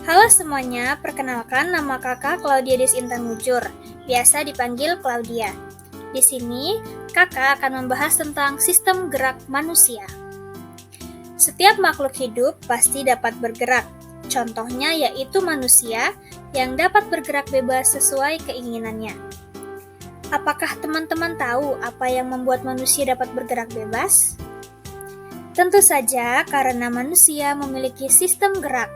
Halo semuanya, perkenalkan nama kakak Claudia Desintan Mujur, biasa dipanggil Claudia. Di sini, kakak akan membahas tentang sistem gerak manusia. Setiap makhluk hidup pasti dapat bergerak. Contohnya yaitu manusia yang dapat bergerak bebas sesuai keinginannya. Apakah teman-teman tahu apa yang membuat manusia dapat bergerak bebas? Tentu saja karena manusia memiliki sistem gerak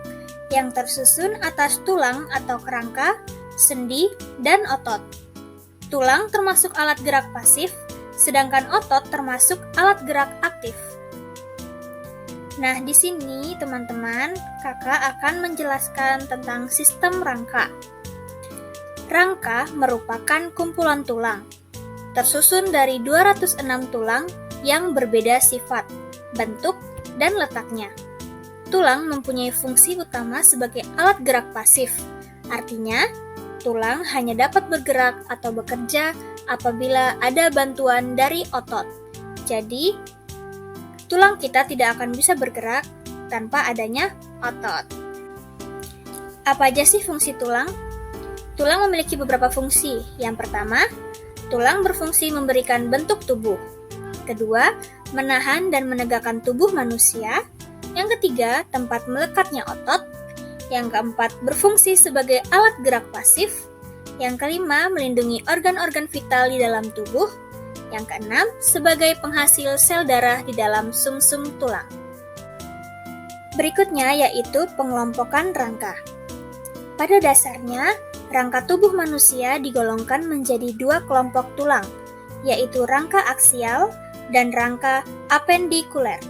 yang tersusun atas tulang atau kerangka, sendi, dan otot. Tulang termasuk alat gerak pasif, sedangkan otot termasuk alat gerak aktif. Nah, di sini teman-teman, kakak akan menjelaskan tentang sistem rangka. Rangka merupakan kumpulan tulang, tersusun dari 206 tulang yang berbeda sifat, bentuk, dan letaknya. Tulang mempunyai fungsi utama sebagai alat gerak pasif, artinya tulang hanya dapat bergerak atau bekerja apabila ada bantuan dari otot. Jadi, tulang kita tidak akan bisa bergerak tanpa adanya otot. Apa aja sih fungsi tulang? Tulang memiliki beberapa fungsi. Yang pertama, tulang berfungsi memberikan bentuk tubuh. Kedua, menahan dan menegakkan tubuh manusia. Yang ketiga, tempat melekatnya otot. Yang keempat, berfungsi sebagai alat gerak pasif. Yang kelima, melindungi organ-organ vital di dalam tubuh. Yang keenam, sebagai penghasil sel darah di dalam sumsum tulang. Berikutnya yaitu pengelompokan rangka. Pada dasarnya, rangka tubuh manusia digolongkan menjadi dua kelompok tulang, yaitu rangka aksial dan rangka apendikuler.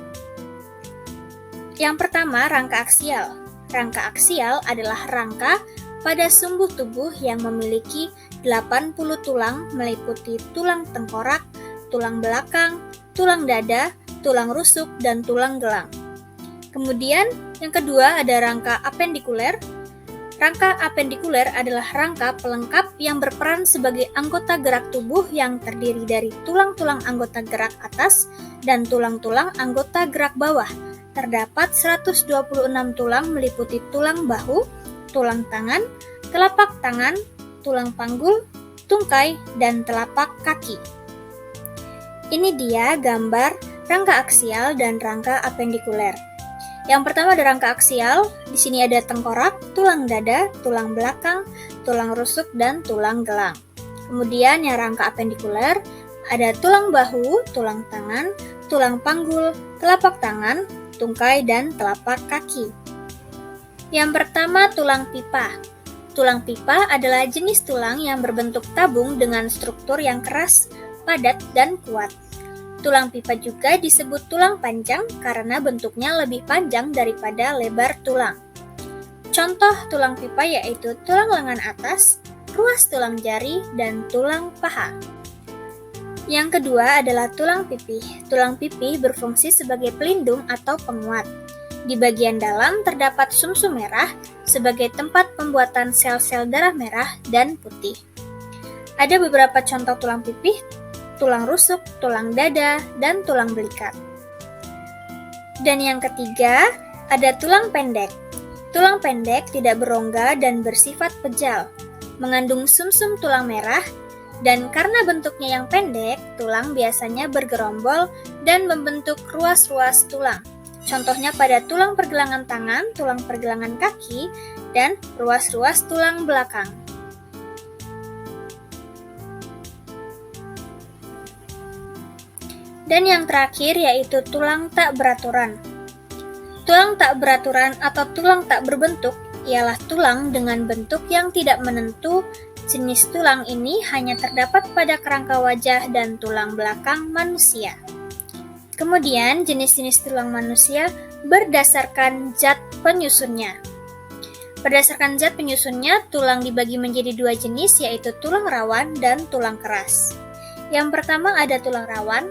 Yang pertama, rangka aksial. Rangka aksial adalah rangka pada sumbu tubuh yang memiliki 80 tulang meliputi tulang tengkorak, tulang belakang, tulang dada, tulang rusuk, dan tulang gelang. Kemudian, yang kedua ada rangka apendikuler. Rangka apendikuler adalah rangka pelengkap yang berperan sebagai anggota gerak tubuh yang terdiri dari tulang-tulang anggota gerak atas dan tulang-tulang anggota gerak bawah. Terdapat 126 tulang meliputi tulang bahu, tulang tangan, telapak tangan, tulang panggul, tungkai, dan telapak kaki. Ini dia gambar rangka aksial dan rangka apendikuler. Yang pertama ada rangka aksial, di sini ada tengkorak, tulang dada, tulang belakang, tulang rusuk, dan tulang gelang. Kemudian yang rangka apendikuler, ada tulang bahu, tulang tangan, tulang panggul, telapak tangan, tungkai, dan telapak kaki. Yang pertama, tulang pipa. Tulang pipa adalah jenis tulang yang berbentuk tabung dengan struktur yang keras, padat, dan kuat. Tulang pipa juga disebut tulang panjang karena bentuknya lebih panjang daripada lebar tulang. Contoh tulang pipa yaitu tulang lengan atas, ruas tulang jari, dan tulang paha. Yang kedua adalah tulang pipih. Tulang pipih berfungsi sebagai pelindung atau penguat. Di bagian dalam terdapat sumsum merah sebagai tempat pembuatan sel-sel darah merah dan putih. Ada beberapa contoh tulang pipih, tulang rusuk, tulang dada, dan tulang belikat. Dan yang ketiga, ada tulang pendek. Tulang pendek tidak berongga dan bersifat pejal, mengandung sumsum tulang merah, dan karena bentuknya yang pendek, tulang biasanya bergerombol dan membentuk ruas-ruas tulang. Contohnya pada tulang pergelangan tangan, tulang pergelangan kaki, dan ruas-ruas tulang belakang. Dan yang terakhir yaitu tulang tak beraturan. Tulang tak beraturan atau tulang tak berbentuk ialah tulang dengan bentuk yang tidak menentu. Jenis tulang ini hanya terdapat pada kerangka wajah dan tulang belakang manusia. Kemudian, jenis-jenis tulang manusia berdasarkan zat penyusunnya. Berdasarkan zat penyusunnya, tulang dibagi menjadi dua jenis, yaitu tulang rawan dan tulang keras. Yang pertama ada tulang rawan.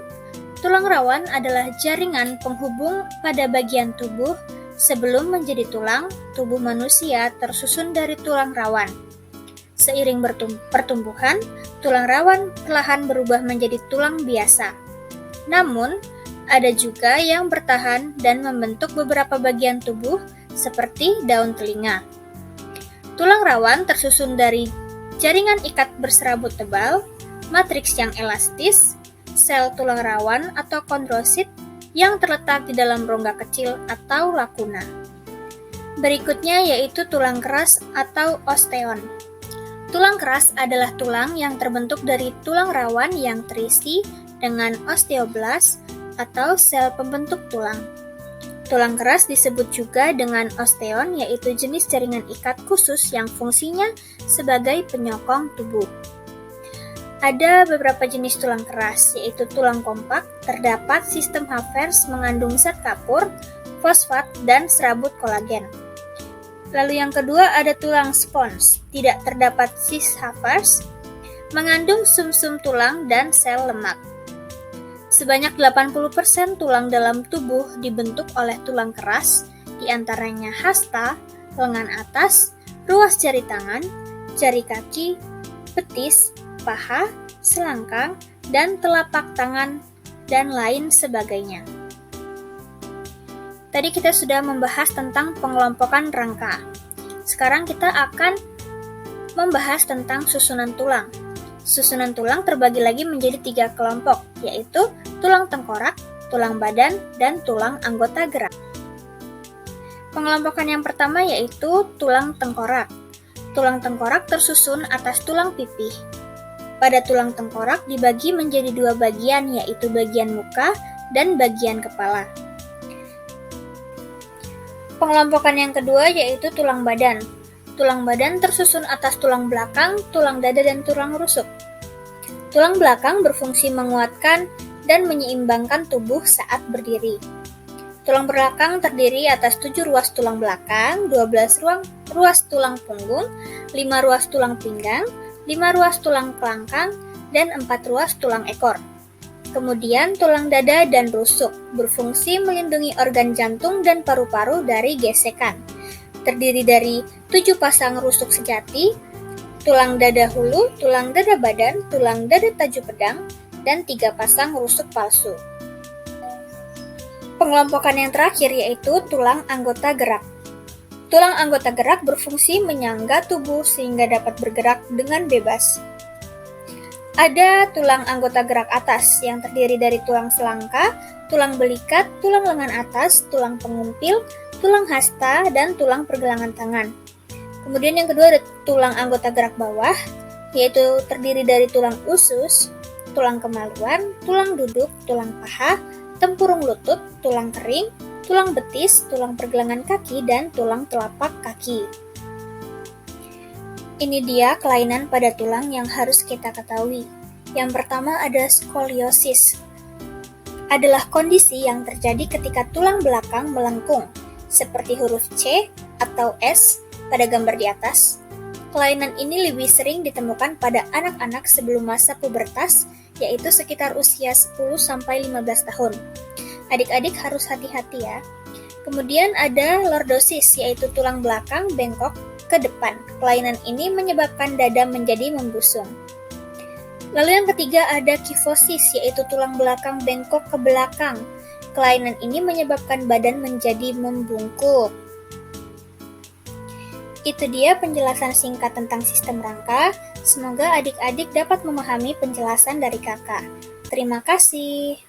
Tulang rawan adalah jaringan penghubung pada bagian tubuh. Sebelum menjadi tulang, tubuh manusia tersusun dari tulang rawan. Seiring pertumbuhan, tulang rawan perlahan berubah menjadi tulang biasa. Namun, ada juga yang bertahan dan membentuk beberapa bagian tubuh seperti daun telinga. Tulang rawan tersusun dari jaringan ikat berserabut tebal, matriks yang elastis, sel tulang rawan atau kondrosit yang terletak di dalam rongga kecil atau lakuna. Berikutnya yaitu tulang keras atau osteon. Tulang keras adalah tulang yang terbentuk dari tulang rawan yang terisi dengan osteoblast atau sel pembentuk tulang. Tulang keras disebut juga dengan osteon, yaitu jenis jaringan ikat khusus yang fungsinya sebagai penyokong tubuh. Ada beberapa jenis tulang keras, yaitu tulang kompak, terdapat sistem Havertz mengandung zat kapur, fosfat, dan serabut kolagen. Lalu yang kedua ada tulang spons, tidak terdapat cis Havertz, mengandung sumsum tulang dan sel lemak. Sebanyak 80% tulang dalam tubuh dibentuk oleh tulang keras, diantaranya hasta, lengan atas, ruas jari tangan, jari kaki, betis, paha, selangkang, dan telapak tangan, dan lain sebagainya. Tadi kita sudah membahas tentang pengelompokan rangka. Sekarang kita akan membahas tentang susunan tulang. Susunan tulang terbagi lagi menjadi 3 kelompok, yaitu tulang tengkorak, tulang badan, dan tulang anggota gerak. Pengelompokan yang pertama yaitu tulang tengkorak. Tulang tengkorak tersusun atas tulang pipih. Pada tulang tengkorak dibagi menjadi 2 bagian, yaitu bagian muka dan bagian kepala. Pengelompokan yang kedua yaitu tulang badan. Tulang badan tersusun atas tulang belakang, tulang dada, dan tulang rusuk. Tulang belakang berfungsi menguatkan dan menyeimbangkan tubuh saat berdiri. Tulang belakang terdiri atas 7 ruas tulang belakang, 12 ruas tulang punggung, 5 ruas tulang pinggang, 5 ruas tulang kelangkang, dan 4 ruas tulang ekor. Kemudian tulang dada dan rusuk berfungsi melindungi organ jantung dan paru-paru dari gesekan. Terdiri dari 7 pasang rusuk sejati, tulang dada hulu, tulang dada badan, tulang dada taju pedang, dan 3 pasang rusuk palsu. Pengelompokan yang terakhir yaitu tulang anggota gerak. Tulang anggota gerak berfungsi menyangga tubuh sehingga dapat bergerak dengan bebas. Ada tulang anggota gerak atas yang terdiri dari tulang selangka, tulang belikat, tulang lengan atas, tulang pengumpil, tulang hasta, dan tulang pergelangan tangan. Kemudian yang kedua ada tulang anggota gerak bawah, yaitu terdiri dari tulang usus, tulang kemaluan, tulang duduk, tulang paha, tempurung lutut, tulang kering, tulang betis, tulang pergelangan kaki, dan tulang telapak kaki. Ini dia kelainan pada tulang yang harus kita ketahui. Yang pertama ada skoliosis. Adalah kondisi yang terjadi ketika tulang belakang melengkung, seperti huruf C atau S pada gambar di atas. Kelainan ini lebih sering ditemukan pada anak-anak sebelum masa pubertas, yaitu sekitar usia 10-15 tahun. Adik-adik harus hati-hati ya. Kemudian ada lordosis, yaitu tulang belakang bengkok ke depan. Kelainan ini menyebabkan dada menjadi membusung. Lalu yang ketiga ada kifosis, yaitu tulang belakang bengkok ke belakang. Kelainan ini menyebabkan badan menjadi membungkuk. Itu dia penjelasan singkat tentang sistem rangka. Semoga adik-adik dapat memahami penjelasan dari kakak. Terima kasih.